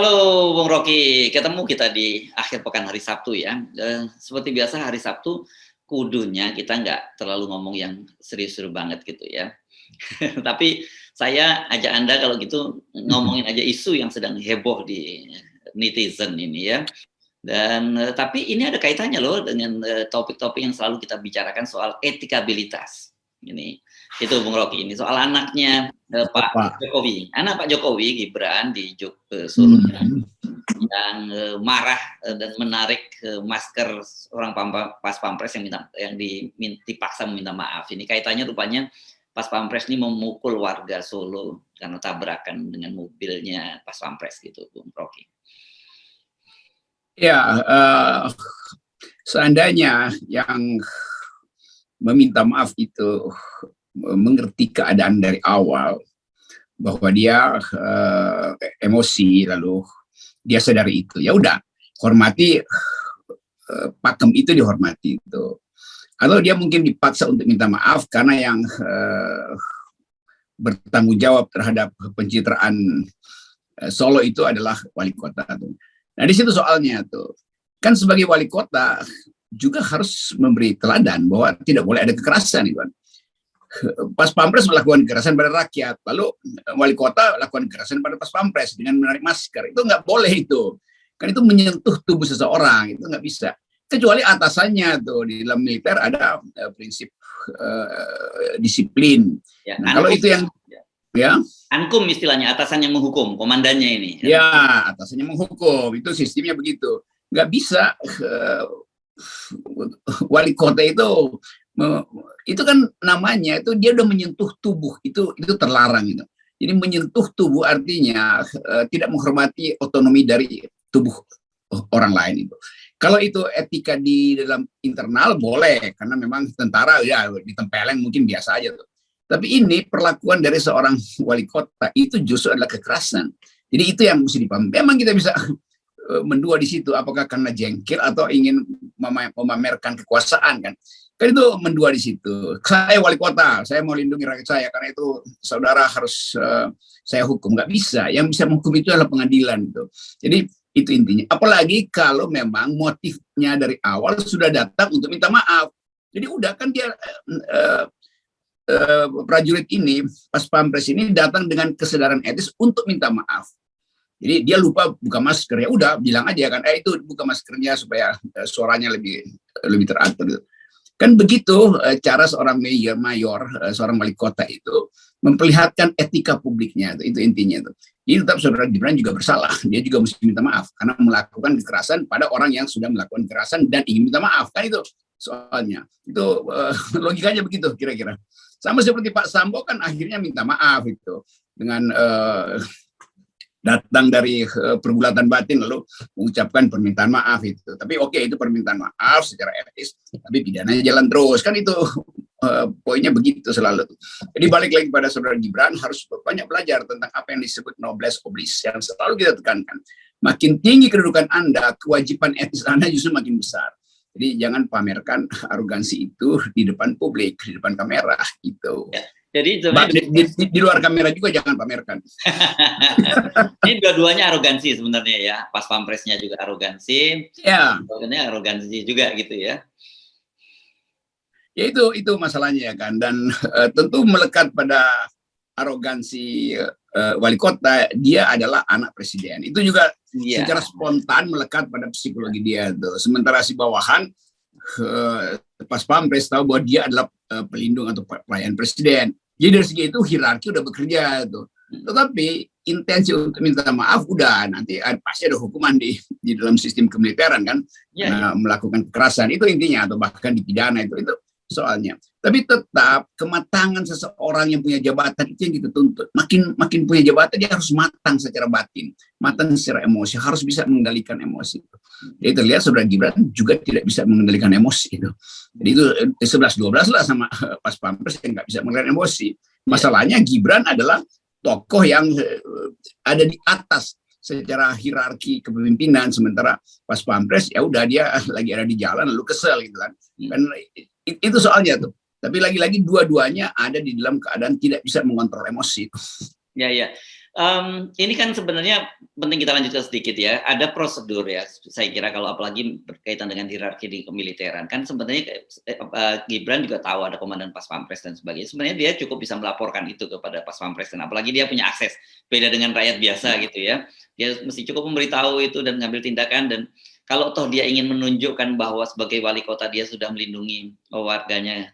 Halo Bung Rocky, ketemu kita di akhir pekan hari Sabtu ya. Seperti biasa hari Sabtu kudunya kita nggak terlalu ngomong yang serius-serius banget gitu ya. Tapi saya ajak Anda kalau gitu ngomongin aja isu yang sedang heboh di netizen ini ya. Dan tapi ini ada kaitannya loh dengan topik-topik yang selalu kita bicarakan soal etikabilitas. Ini itu Bung Rocky, ini soal anaknya Pak Jokowi, anak Pak Jokowi Gibran di Solo yang marah dan menarik masker orang pas pampres yang dipaksa meminta maaf. Ini kaitannya rupanya pas pampres ini memukul warga Solo karena tabrakan dengan mobilnya pas pampres gitu, Bung Rocky. Ya, seandainya yang meminta maaf itu mengerti keadaan dari awal, bahwa dia emosi lalu dia sadari itu, ya udah hormati, pakem itu dihormati itu. Atau dia mungkin dipaksa untuk minta maaf karena yang bertanggung jawab terhadap pencitraan Solo itu adalah wali kota tuh. Nah di situ soalnya tuh, kan sebagai wali kota juga harus memberi teladan bahwa tidak boleh ada kekerasan itu kan. Pas pampres melakukan kekerasan pada rakyat, lalu wali kota lakukan kekerasan pada pas pampres dengan menarik masker, itu nggak boleh itu, kan itu menyentuh tubuh seseorang, itu nggak bisa. Kecuali atasannya tuh di dalam militer ada prinsip disiplin. Ya, nah, kalau itu yang ya Ankum istilahnya, atasan yang menghukum, komandannya ini. Ya, atasannya menghukum, itu sistemnya begitu. Nggak bisa wali kota itu kan namanya itu dia udah menyentuh tubuh, itu terlarang itu. Jadi menyentuh tubuh artinya tidak menghormati otonomi dari tubuh orang lain itu. Kalau itu etika di dalam internal boleh, karena memang tentara ya ditempeleng mungkin biasa aja tuh. Tapi ini perlakuan dari seorang wali kota itu justru adalah kekerasan. Jadi itu yang mesti dipahami. Memang kita bisa mendua di situ, apakah karena jengkel atau ingin memamerkan kekuasaan kan? Kan itu mendua di situ. Saya wali kota, saya mau lindungi rakyat saya, karena itu saudara harus saya hukum. Nggak bisa. Yang bisa menghukum itu adalah pengadilan itu. Jadi itu intinya. Apalagi kalau memang motifnya dari awal sudah datang untuk minta maaf. Jadi udah kan dia prajurit ini, pas pampres ini datang dengan kesadaran etis untuk minta maaf. Jadi dia lupa buka masker, ya udah bilang aja kan, itu buka maskernya supaya suaranya lebih teratur. Kan begitu cara seorang mayor, seorang wali kota itu memperlihatkan etika publiknya, itu intinya itu. Jadi tetap saudara Gibran juga bersalah, dia juga mesti minta maaf karena melakukan kekerasan pada orang yang sudah melakukan kekerasan dan ingin minta maaf, kan itu soalnya. Itu logikanya begitu kira-kira. Sama seperti Pak Sambo kan akhirnya minta maaf itu dengan datang dari pergulatan batin lalu mengucapkan permintaan maaf itu. Tapi oke, itu permintaan maaf secara etis, tapi pidananya jalan terus, kan itu poinnya begitu selalu. Jadi balik lagi pada saudara Gibran, harus banyak belajar tentang apa yang disebut noblesse oblige yang selalu kita tekankan. Makin tinggi kedudukan Anda, kewajiban etis Anda justru makin besar. Jadi jangan pamerkan arogansi itu di depan publik, di depan kamera gitu. Ya. Jadi di luar kamera juga jangan pamerkan. Ini dua-duanya arogansi sebenarnya ya, pas pampresnya juga arogansi, ya. Arogansi juga gitu ya. Ya itu masalahnya ya kan, dan tentu melekat pada arogansi wali kota, dia adalah anak presiden. Itu juga secara spontan melekat pada psikologi dia tuh. Sementara si bawahan pas pampres tahu bahwa dia adalah pelindung atau pelayan presiden. Jadi dari segi itu hierarki udah bekerja tuh. Tetapi intensi untuk minta maaf udah, nanti pasti ada hukuman di dalam sistem kemiliteran kan, melakukan kekerasan itu intinya, atau bahkan dipidana itu soalnya. Tapi tetap kematangan seseorang yang punya jabatan itu yang kita tuntut. Makin punya jabatan dia harus matang secara batin, matang secara emosi, harus bisa mengendalikan emosi. Jadi terlihat saudara Gibran juga tidak bisa mengendalikan emosi itu. Jadi itu 11-12 lah sama pas pampres yang nggak bisa mengendalikan emosi. Masalahnya Gibran adalah tokoh yang ada di atas secara hierarki kepemimpinan, sementara pas pampres ya udah dia lagi ada di jalan lalu kesel gitu kan. Dan itu soalnya tuh. Tapi lagi-lagi dua-duanya ada di dalam keadaan tidak bisa mengontrol emosi. Ya. Ini kan sebenarnya penting kita lanjutkan sedikit ya. Ada prosedur ya, saya kira kalau apalagi berkaitan dengan hierarki di kemiliteran. Kan sebenarnya Gibran juga tahu ada komandan Pas Pampres dan sebagainya. Sebenarnya dia cukup bisa melaporkan itu kepada Pas Pampres, dan apalagi dia punya akses. Beda dengan rakyat biasa gitu ya. Dia mesti cukup memberitahu itu dan mengambil tindakan, dan kalau toh dia ingin menunjukkan bahwa sebagai wali kota dia sudah melindungi warganya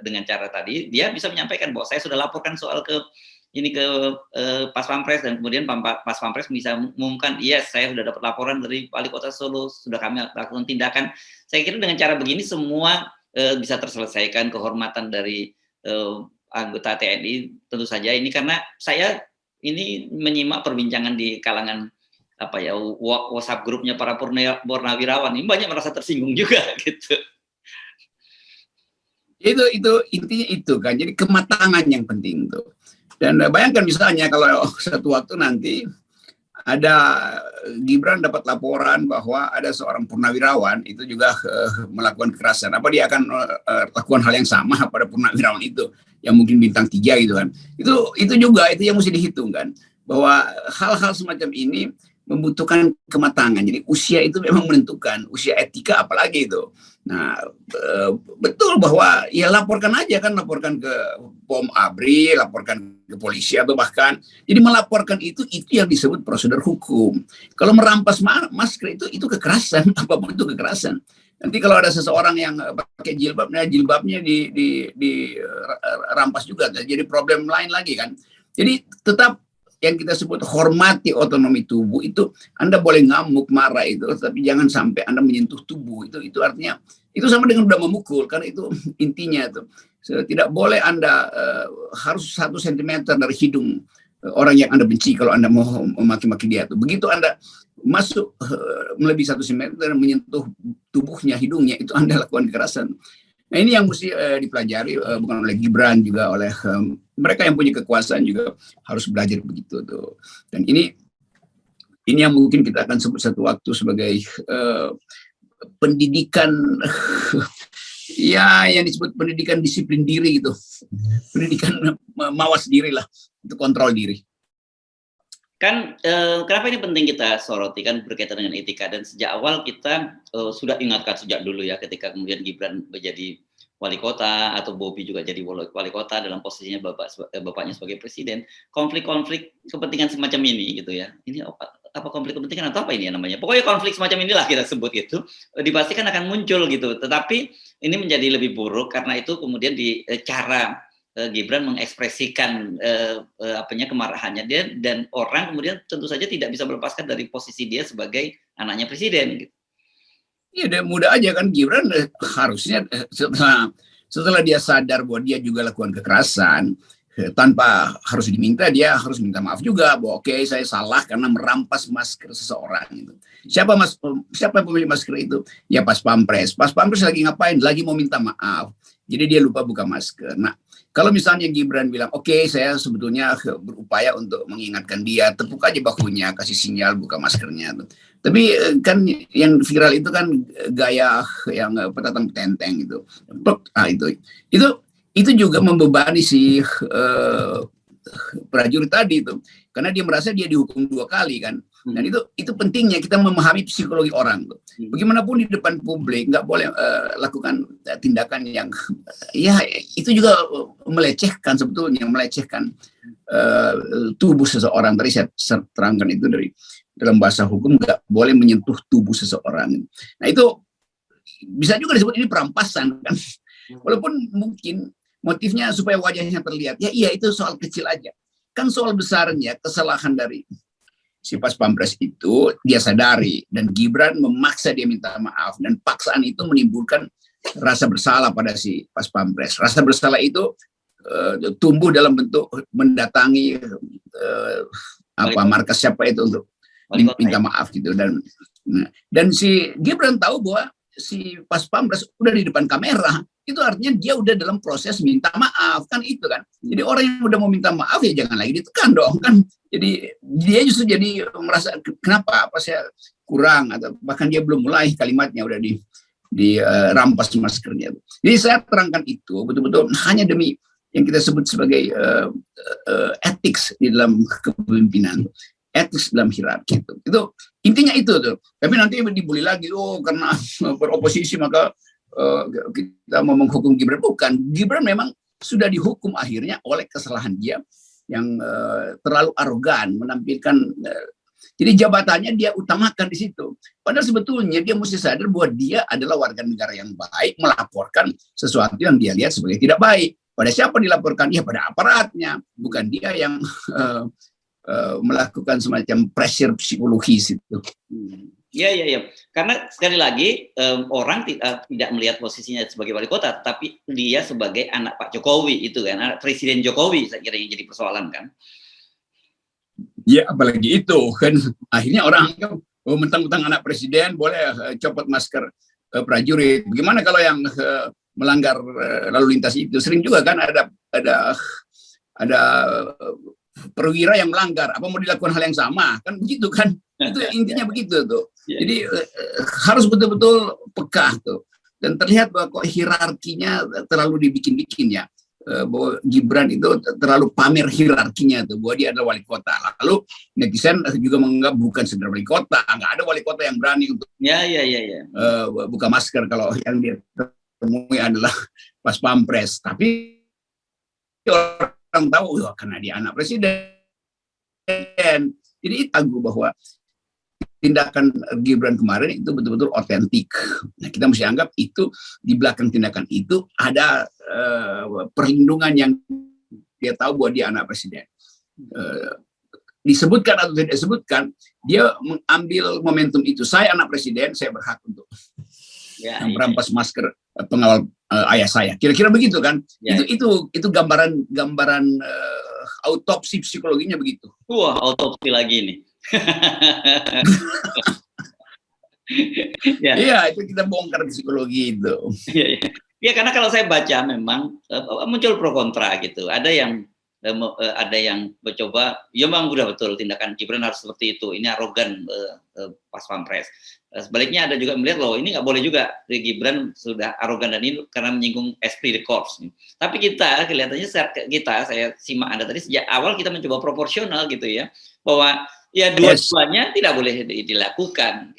dengan cara tadi, dia bisa menyampaikan bahwa saya sudah laporkan soal ke Pas Pampres, dan kemudian Pas Pampres bisa mengumumkan, yes, saya sudah dapat laporan dari wali kota Solo, sudah kami lakukan tindakan. Saya kira dengan cara begini semua bisa terselesaikan. Kehormatan dari anggota TNI tentu saja ini, karena saya ini menyimak perbincangan di kalangan WhatsApp grupnya para purnawirawan, ini banyak merasa tersinggung juga gitu. Itu intinya itu kan, jadi kematangan yang penting tuh. Dan bayangkan misalnya kalau satu waktu nanti ada Gibran dapat laporan bahwa ada seorang purnawirawan itu juga melakukan kekerasan, apa dia akan lakukan hal yang sama pada purnawirawan itu yang mungkin bintang 3 gitu kan. Itu juga itu yang mesti dihitung kan, bahwa hal-hal semacam ini membutuhkan kematangan. Jadi usia itu memang menentukan, usia etika apalagi itu. Nah, betul bahwa ya laporkan aja kan, laporkan ke Pom Abri, laporkan ke polisi, atau bahkan jadi melaporkan itu yang disebut prosedur hukum. Kalau merampas masker itu kekerasan, apapun itu kekerasan. Nanti kalau ada seseorang yang pakai jilbabnya dirampas juga, jadi problem lain lagi kan. Jadi tetap yang kita sebut hormati otonomi tubuh itu. Anda boleh ngamuk, marah itu, tapi jangan sampai Anda menyentuh tubuh itu artinya itu sama dengan udah memukul, karena itu intinya itu. Tidak boleh Anda harus 1 sentimeter dari hidung orang yang Anda benci kalau Anda mau memaki-maki dia tuh. Begitu Anda masuk melebihi 1 sentimeter menyentuh tubuhnya, hidungnya, itu Anda lakukan kekerasan. Nah, ini yang mesti dipelajari, bukan oleh Gibran, juga oleh mereka yang punya kekuasaan juga harus belajar begitu tuh. Dan ini yang mungkin kita akan sebut satu waktu sebagai pendidikan ya yang disebut pendidikan disiplin diri gitu, pendidikan mawas diri lah, itu kontrol diri. Kan kenapa ini penting kita soroti, kan berkaitan dengan etika, dan sejak awal kita sudah ingatkan sejak dulu ya, ketika kemudian Gibran menjadi wali kota atau Bobi juga jadi wali kota dalam posisinya bapaknya sebagai presiden, konflik-konflik kepentingan semacam ini gitu ya. Ini apa konflik kepentingan atau apa ini ya namanya? Pokoknya konflik semacam inilah kita sebut itu, dipastikan akan muncul gitu. Tetapi ini menjadi lebih buruk karena itu kemudian cara Gibran mengekspresikan kemarahannya dia, dan orang kemudian tentu saja tidak bisa melepaskan dari posisi dia sebagai anaknya presiden gitu. Iya, dan mudah aja kan Gibran harusnya setelah dia sadar bahwa dia juga lakukan kekerasan, tanpa harus diminta, dia harus minta maaf juga bahwa oke, saya salah karena merampas masker seseorang gitu. Siapa yang pemilik masker itu? Ya Pas Pampres. Pas Pampres lagi ngapain? Lagi mau minta maaf. Jadi dia lupa buka masker. Nah, kalau misalnya Gibran bilang, oke, saya sebetulnya berupaya untuk mengingatkan dia, tepuk aja bahunya, kasih sinyal buka maskernya. Tapi kan yang viral itu kan gaya yang petatang petenteng gitu. Nah, itu juga membebani si prajurit tadi itu, karena dia merasa dia dihukum 2 kali kan. Dan itu pentingnya kita memahami psikologi orang tuh. Bagaimanapun di depan publik nggak boleh lakukan tindakan yang ya itu juga melecehkan, sebetulnya melecehkan tubuh seseorang. Tadi saya terangkan itu dalam bahasa hukum, nggak boleh menyentuh tubuh seseorang. Nah, itu bisa juga disebut ini perampasan kan, walaupun mungkin motifnya supaya wajahnya terlihat. Ya iya, itu soal kecil aja. Kan soal besarnya kesalahan dari si Pas Pampres itu dia sadari, dan Gibran memaksa dia minta maaf, dan paksaan itu menimbulkan rasa bersalah pada si Pas Pampres. Rasa bersalah itu tumbuh dalam bentuk mendatangi markas siapa itu untuk minta maaf gitu. Dan si Gibran tahu bahwa si Pas Pampres udah di depan kamera, itu artinya dia udah dalam proses minta maaf kan, itu kan. Jadi orang yang udah mau minta maaf ya jangan lagi ditekan dong kan. Jadi dia justru jadi merasa kenapa, apa saya kurang, atau bahkan dia belum mulai kalimatnya udah di rampas maskernya. Jadi saya terangkan itu betul-betul hanya demi yang kita sebut sebagai ethics di dalam kepemimpinan, ethics dalam hierarki itu intinya itu tuh. Tapi nanti dibully lagi, karena beroposisi maka kita mau menghukum Gibran. Bukan, Gibran memang sudah dihukum akhirnya oleh kesalahan dia yang terlalu arogan menampilkan. Jadi jabatannya dia utamakan di situ. Padahal sebetulnya dia mesti sadar bahwa dia adalah warga negara yang baik, melaporkan sesuatu yang dia lihat sebagai tidak baik. Pada siapa dilaporkan? Ya pada aparatnya. Bukan dia yang melakukan semacam pressure psikologis itu. Ya. Karena sekali lagi orang tidak melihat posisinya sebagai wali kota, tapi dia sebagai anak Pak Jokowi itu kan, anak Presiden Jokowi, saya kira yang jadi persoalan kan. Ya, apalagi itu kan akhirnya orang mentang-mentang anak presiden boleh copot masker prajurit. Bagaimana kalau yang melanggar lalu lintas itu? Sering juga kan ada perwira yang melanggar. Apa mau dilakukan hal yang sama? Kan begitu kan? Itu intinya begitu tuh. Jadi harus betul-betul peka tuh. Dan terlihat bahwa kok hierarkinya terlalu dibikin-bikin ya. Bahwa Gibran itu terlalu pamer hierarkinya tuh, bahwa dia adalah wali kota. Lalu netizen juga menganggap bukan sekedar wali kota, nggak ada wali kota yang berani untuk buka masker kalau yang dia temui adalah pas pampres. Tapi orang tahu karena dia anak presiden. Jadi tahu bahwa tindakan Gibran kemarin itu betul-betul otentik. Nah, kita mesti anggap itu di belakang tindakan itu ada perlindungan yang dia tahu bahwa dia anak presiden. Disebutkan atau tidak disebutkan, dia mengambil momentum itu. Saya anak presiden, saya berhak untuk merampas masker pengawal ayah saya. Kira-kira begitu kan? Itu gambaran autopsi psikologinya begitu. Wah, autopsi lagi nih. Iya, itu kita bongkar psikologi itu. Ya, karena kalau saya baca memang muncul pro kontra gitu. Ada yang mencoba, ya memang udah betul tindakan Gibran harus seperti itu. Ini arogan pas pampres. Sebaliknya ada juga melihat loh ini nggak boleh juga, Gibran sudah arogan dan ini karena menyinggung esprit de corps. Tapi kelihatannya saya simak Anda tadi sejak awal kita mencoba proporsional gitu ya, bahwa ya dua-duanya tidak boleh dilakukan.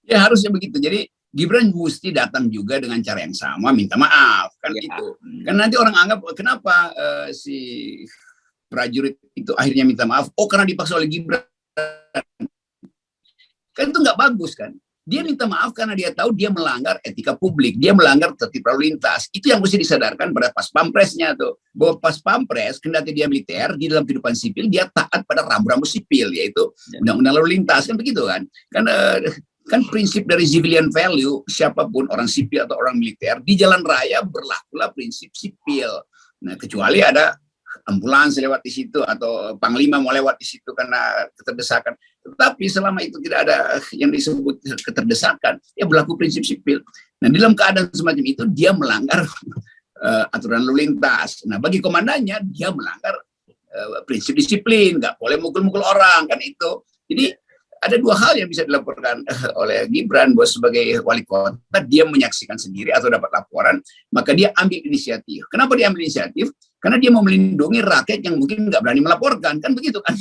Ya harusnya begitu. Jadi Gibran mesti datang juga dengan cara yang sama, minta maaf kan gitu. Kan nanti orang anggap kenapa si prajurit itu akhirnya minta maaf? Oh, karena dipaksa oleh Gibran. Kan itu nggak bagus kan? Dia minta maaf karena dia tahu dia melanggar etika publik, dia melanggar tertib lalu lintas. Itu yang mesti disadarkan pada pas pampresnya tuh. Bahwa pas pampres, kendati dia militer, di dalam kehidupan sipil dia taat pada rambu-rambu sipil, yaitu undang-undang lalu lintas kan begitu kan? Kan prinsip dari civilian value, siapapun orang sipil atau orang militer di jalan raya berlakulah prinsip sipil. Nah, kecuali ada ambulans lewat di situ atau panglima mau lewat di situ karena keterdesakan. Tetapi selama itu tidak ada yang disebut keterdesakan, ya berlaku prinsip sipil. Nah, dalam keadaan semacam itu dia melanggar aturan lalu lintas. Nah, bagi komandannya dia melanggar prinsip disiplin, nggak boleh mukul-mukul orang kan itu. Jadi ada dua hal yang bisa dilaporkan oleh Gibran, bahwa sebagai wali kota dia menyaksikan sendiri atau dapat laporan, maka dia ambil inisiatif. Kenapa dia ambil inisiatif? Karena dia mau melindungi rakyat yang mungkin nggak berani melaporkan, kan begitu kan?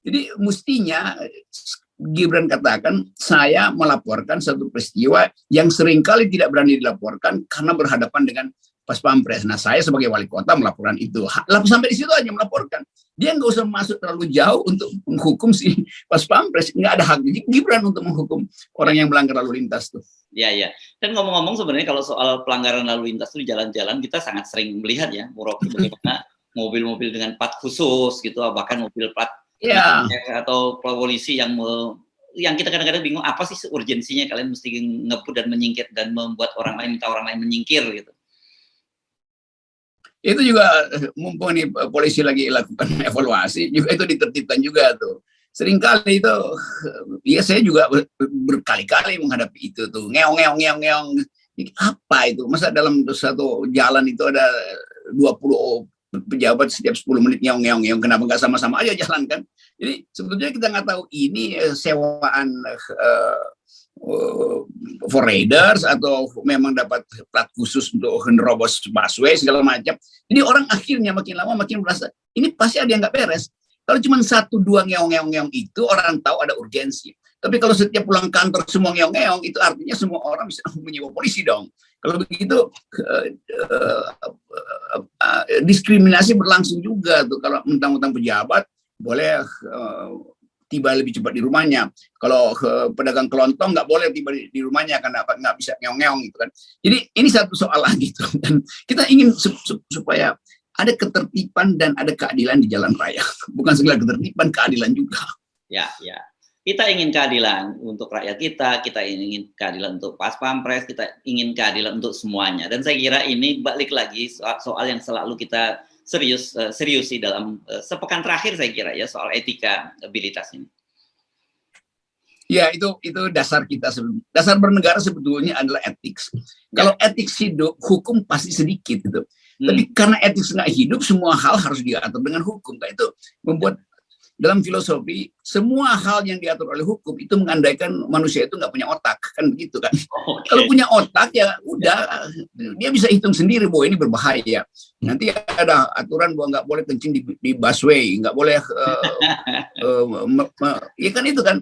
Jadi mestinya Gibran katakan, saya melaporkan satu peristiwa yang seringkali tidak berani dilaporkan karena berhadapan dengan pas pampres. Nah, saya sebagai wali kota melaporkan itu. Sampai di situ aja melaporkan. Dia nggak usah masuk terlalu jauh untuk menghukum si pas pampres. Nggak ada hak Gibran untuk menghukum orang yang melanggar lalu lintas tuh. Ya. Dan ngomong-ngomong sebenarnya kalau soal pelanggaran lalu lintas itu di jalan-jalan kita sangat sering melihat ya, Muroki, bagaimana mobil-mobil dengan plat khusus gitu, bahkan mobil plat atau polisi yang kita kadang-kadang bingung apa sih urgensinya kalian mesti ngebut dan menyingkir dan membuat orang lain, minta orang lain menyingkir gitu. Itu juga mumpung nih polisi lagi lakukan evaluasi juga itu ditertibkan juga tuh. Seringkali itu ya saya juga berkali-kali menghadapi itu tuh ngeong. Apa itu? Masa dalam satu jalan itu ada 20 pejabat setiap 10 menit ngeong, kenapa nggak sama-sama aja jalan kan? Jadi sebetulnya kita nggak tahu ini sewaan for raiders atau memang dapat plat khusus untuk menerobos busway segala macam. Jadi orang akhirnya makin lama makin merasa ini pasti ada yang nggak beres. Kalau cuma 1-2 ngeong-ngeong itu orang tahu ada urgensi. Tapi kalau setiap pulang kantor semua ngeong-ngeong, itu artinya semua orang bisa menyewa polisi dong. Kalau begitu diskriminasi berlangsung juga tuh. Kalau mentang-mentang pejabat boleh tiba lebih cepat di rumahnya. Kalau pedagang kelontong nggak boleh tiba di rumahnya karena nggak bisa ngeong-ngeong gitu kan. Jadi ini satu soal lagi tuh. Dan kita ingin supaya ada ketertiban dan ada keadilan di jalan raya. Bukan sekedar ketertiban, keadilan juga. Ya. Kita ingin keadilan untuk rakyat kita ingin keadilan untuk pas pampres, kita ingin keadilan untuk semuanya. Dan saya kira ini balik lagi soal yang selalu kita seriusi dalam sepekan terakhir saya kira ya, soal etika abilitas ini. Ya, itu dasar kita. Dasar bernegara sebetulnya adalah etik. Kalau etik hidup, hukum pasti sedikit gitu. Tapi karena etik nggak hidup, semua hal harus diatur dengan hukum. Nah, itu membuat dalam filosofi semua hal yang diatur oleh hukum itu mengandaikan manusia itu nggak punya otak, kan begitu kan? Okay. Kalau punya otak ya udah dia bisa hitung sendiri bahwa ini berbahaya. Nanti ada aturan bahwa nggak boleh kencing di busway, nggak boleh ya kan itu kan,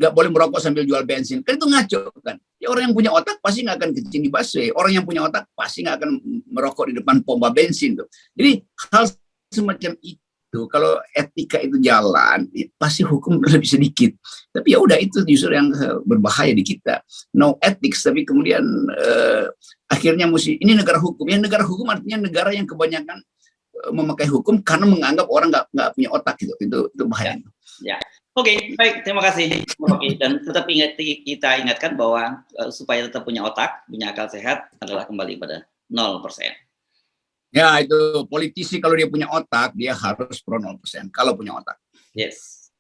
nggak boleh merokok sambil jual bensin, kan itu ngaco kan? Ya orang yang punya otak pasti nggak akan kencing di busway, orang yang punya otak pasti nggak akan merokok di depan pompa bensin tuh. Jadi hal semacam itu. Kalau etika itu jalan, pasti hukum lebih sedikit. Tapi ya udah itu justru yang berbahaya di kita. No ethics, tapi kemudian akhirnya ini negara hukum. Ya negara hukum artinya negara yang kebanyakan memakai hukum karena menganggap orang nggak punya otak gitu. Itu bahaya. Ya. Oke, baik. Terima kasih. Dan tetap kita ingatkan bahwa supaya tetap punya otak, punya akal sehat adalah kembali pada 0%. Ya, itu politisi kalau dia punya otak, dia harus pro 0%. Kalau punya otak. Yes.